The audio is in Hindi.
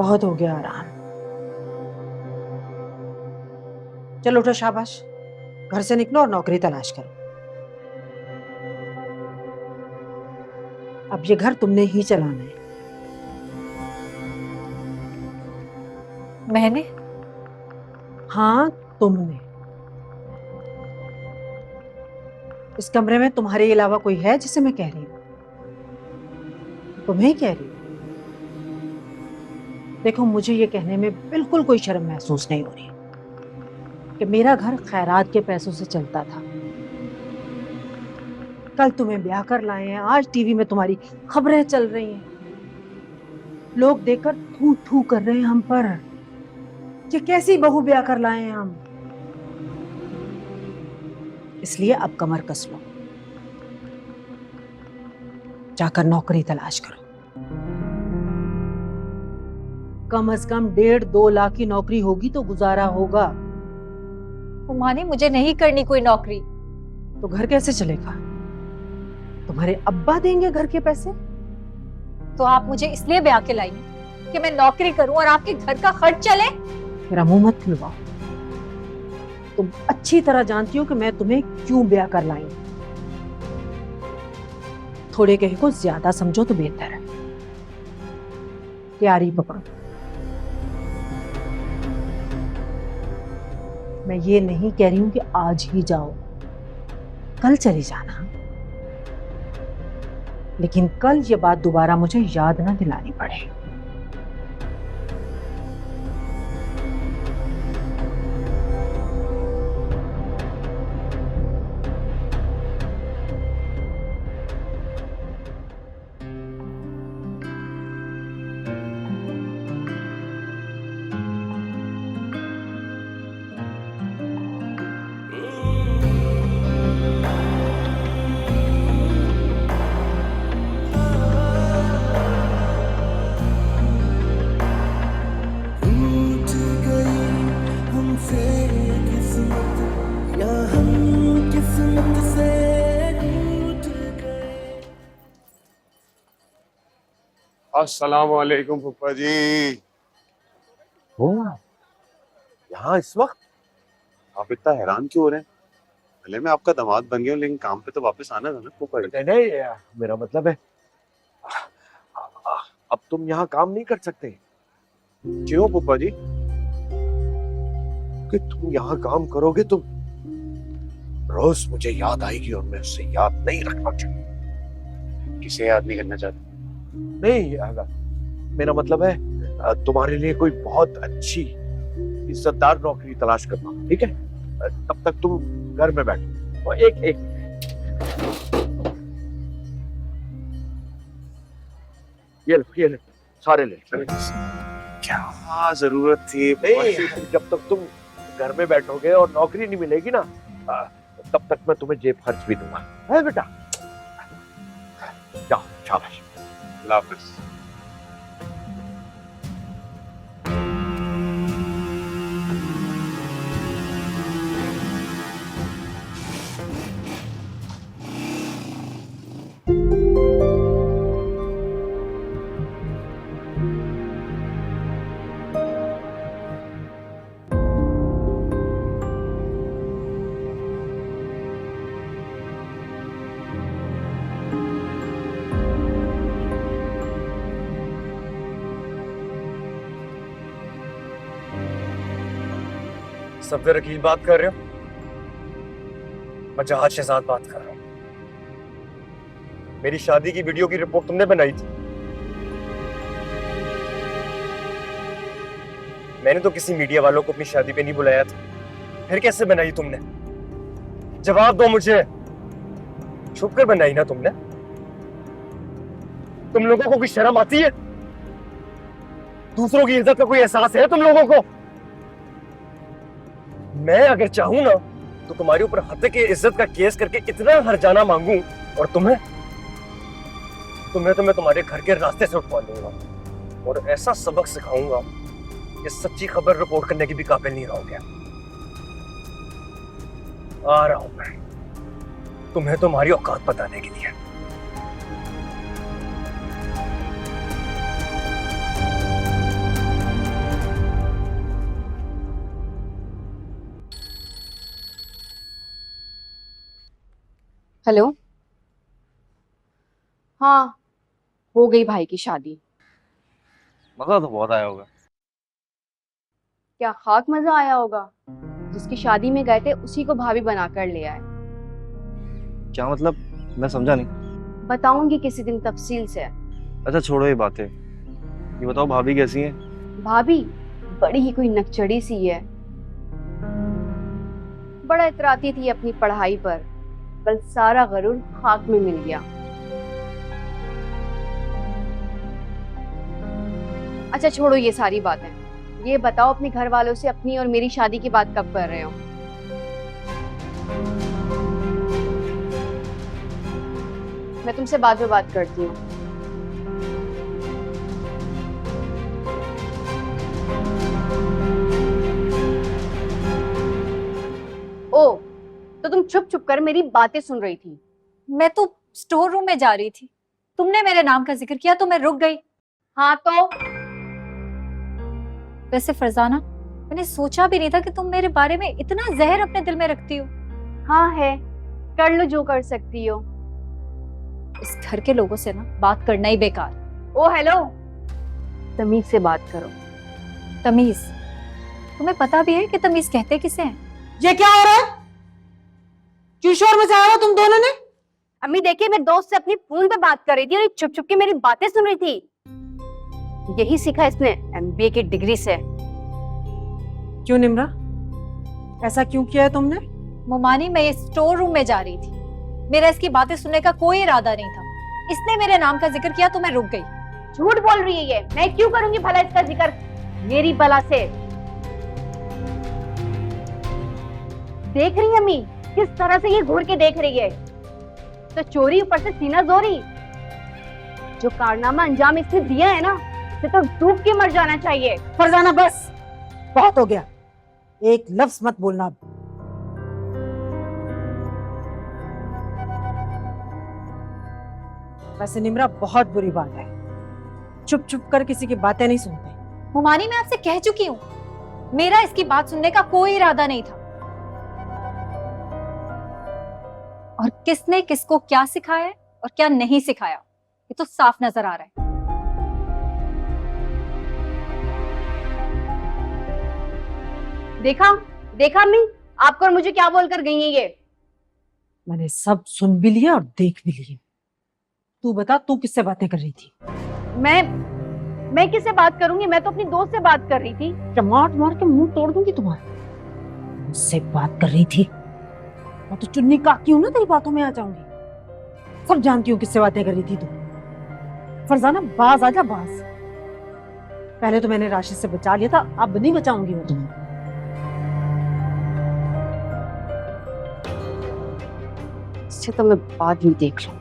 बहुत हो गया आराम। चलो उठो, शाबाश, घर से निकलो और नौकरी तलाश करो। अब ये घर तुमने ही चलाना है। मैंने? हाँ, तुमने। इस कमरे में तुम्हारे अलावा कोई है जिसे मैं कह रही हूँ? तुम्हें ही कह रही हूँ। देखो, मुझे ये कहने में बिल्कुल कोई शर्म महसूस नहीं हो रही कि मेरा घर खैरात के पैसों से चलता था। कल तुम्हें ब्याह कर लाए हैं, आज टीवी में तुम्हारी खबरें चल रही हैं, लोग देखकर थू थू कर रहे हैं हम पर कि कैसी बहू ब्याह कर लाए हैं हम। इसलिए अब कमर कस लो, जाकर नौकरी तलाश करो। कम से कम 1.5-2 लाख की नौकरी होगी तो गुजारा होगा। माने मुझे नहीं करनी कोई नौकरी। तो घर कैसे चलेगा? तुम्हारे अब्बा देंगे घर के पैसे? तो आप मुझे इसलिए ब्याह के लाई कि मैं नौकरी करूं और आपके घर का खर्च चले? मेरा मुंह मत खुलवाओ। तुम अच्छी तरह जानती हो कि मैं तुम्हें क्यों ब्याह कर लाई। थोड़े कहे को ज्यादा समझो तो बेहतर है। तैयारी पकड़ो। मैं ये नहीं कह रही हूं कि आज ही जाओ, कल चली जाना, लेकिन कल ये बात दोबारा मुझे याद ना दिलानी पड़े। अस्सलाम वालेकुम फूफा जी। ओ, यहाँ इस वक्त? आप इतना हैरान क्यों हो रहे हैं? भले मैं आपका दामाद बन गया हूँ, लेकिन काम पे तो वापस आना था ना फूफा जी। नहीं, मेरा मतलब है अब तुम यहाँ काम नहीं कर सकते। क्यों फूफा जी? कि तुम यहाँ काम करोगे तो रोज मुझे याद आएगी और मैं उससे याद नहीं रखना चाहता। किसे याद नहीं करना चाहते? नहीं, मेरा मतलब है तुम्हारे लिए कोई बहुत अच्छी इज्जतदार नौकरी तलाश करना, ठीक है? तब तक तुम घर में बैठो। और एक ये ले, सारे ले। क्या जरूरत थी? नहीं, जब तक तुम घर में बैठोगे और नौकरी नहीं मिलेगी ना, तब तक मैं तुम्हें जेब खर्च भी दूंगा, है बेटा? जाओ, शाबाश। अल्लाह हाफिज। सफदर वकील बात कर रहे हो? मैं जहाज शहजाद बात कर रहा हूँ। मेरी शादी की वीडियो की रिपोर्ट तुमने बनाई थी। मैंने तो किसी मीडिया वालों को अपनी शादी पे नहीं बुलाया था। फिर कैसे बनाई तुमने? जवाब दो मुझे। छुप कर बनाई ना तुमने? तुम लोगों को कोई शर्म आती है? दूसरों की इज्जत का कोई एहसास है तुम लोगों को? मैं अगर चाहूं ना तो तुम्हारे ऊपर हत्या की इज्जत का केस करके इतना हर्जाना मांगूं और तुम्हें तो मैं तुम्हारे घर के रास्ते से उठवा दूंगा और ऐसा सबक सिखाऊंगा कि सच्ची खबर रिपोर्ट करने की भी काबिल नहीं रहोगे। आ रहा हूं मैं तुम्हें तुम्हारी औकात बताने के लिए। हेलो। हाँ, हो गई भाई की शादी। मजा तो बहुत आया होगा। क्या खाक मजा आया होगा? जिसकी शादी में गए थे उसी को भाभी बनाकर ले आए। क्या मतलब? मैं समझा नहीं। बताऊंगी किसी दिन तफसील से। अच्छा छोड़ो ये बातें, ये बताओ भाभी कैसी है? भाभी बड़ी ही कोई नकचड़ी सी है। बड़ा इतराती थी अपनी पढ़ाई पर, कल सारा गरूर खाक में मिल गया। अच्छा छोड़ो ये सारी बातें, ये बताओ अपने घर वालों से अपनी और मेरी शादी की बात कब कर रहे हो? मैं तुमसे बाद में बात करती हूँ। ओ, तो तुम छुप छुप कर मेरी बातें सुन रही थी? मैं तो स्टोर रूम में जा रही थी, तुमने मेरे नाम का जिक्र किया तो मैं रुक गई। हाँ तो वैसे फरजाना, मैंने सोचा भी नहीं था कि तुम मेरे बारे में इतना जहर अपने दिल में रखती हो। हाँ है, कर लो जो कर सकती हो। इस घर के लोगों से ना बात करना ही बेकार। ओ हेलो, तमीज से बात करो। तमीज? तुम्हें पता भी है कि तमीज कहते किसे हैं? ये क्या हो रहा है? क्यों शोर मचाया हो तुम दोनों ने? अम्मी देखिए, मैं दोस्त से अपनी फोन पे बात कर रही थी और ये चुप चुप के मेरी बातें सुन रही थी। यही सीखा इसने एमबीए की डिग्री से। क्यों निम्रा, ऐसा क्यों किया है तुमने? मोमानी, मैं ये स्टोर रूम में जा रही थी, मेरा इसकी बातें सुनने का कोई इरादा नहीं था। इसने मेरे नाम का जिक्र किया तो मैं रुक गई। झूठ बोल रही है ये, मैं क्यों करूंगी भला इसका जिक्र मेरी बला से? देख रही है अम्मी किस तरह से ये घूर के देख रही है। तो चोरी ऊपर से सीना जोरी। जो कारनामा अंजाम इसने दिया है ना, इसे तो डूब के मर जाना चाहिए। फरजाना बस, बहुत हो गया, एक लफ्ज मत बोलना अब। वैसे निम्रा बहुत बुरी बात है, चुप चुप कर किसी की बातें नहीं सुनते। मोमानी, मैं आपसे कह चुकी हूँ, मेरा इसकी बात सुनने का कोई इरादा नहीं था। और किसने किसको क्या सिखाया है और क्या नहीं सिखाया, ये तो साफ नजर आ रहा है। देखा देखा अम्मी, आपको और मुझे क्या बोलकर गई है ये? मैंने सब सुन भी लिया और देख भी लिया। तू बता, तू किससे बातें कर रही थी? मैं किससे बात करूंगी? मैं तो अपनी दोस्त से बात कर रही थी। टमाट मार के मुंह तोड़ दूंगी तुम्हारा। मुझसे बात कर रही थी? मैं तो चुन्नी काकी हूं ना, तेरी बातों में आ जाऊंगी। सब जानती हूँ किससे बातें कर रही थी तू। फरजाना बाज आजा बाज। पहले तो मैंने राशिद से बचा लिया था, अब नहीं बचाऊंगी मैं तुम्हें। इससे तो मैं बाद में देख लूं।